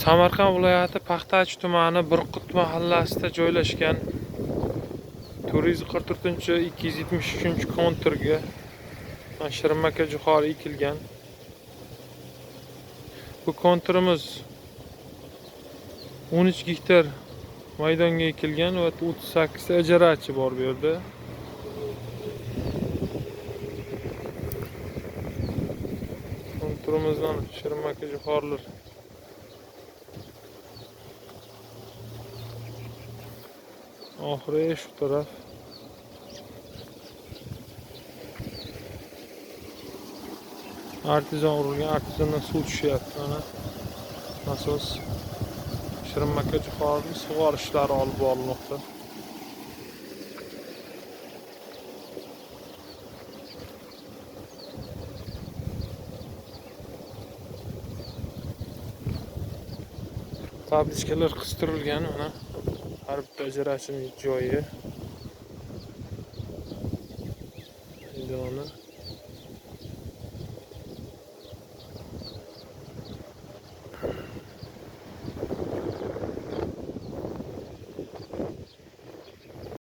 Samarqand viloyati Paxtachi tumani Burqut mahallasida joylashgan 444-273 konturga shirinmaka jo'xori ekilgan. Bu konturimiz 13 gektar maydonga ekilgan va 38 ta ijarachi bor bu yerda. Konturimizdan shirinmaka jo'xorilar oxiri shu taraf. Artizan urilgan, artizandan suv tushyapti. Mana nasos shirinmaka jo'xorini sug'orish ishlari olib borilmoqda. Tablichkalar qistirilgan, mana har bitta ijarachining joyi. Maydoni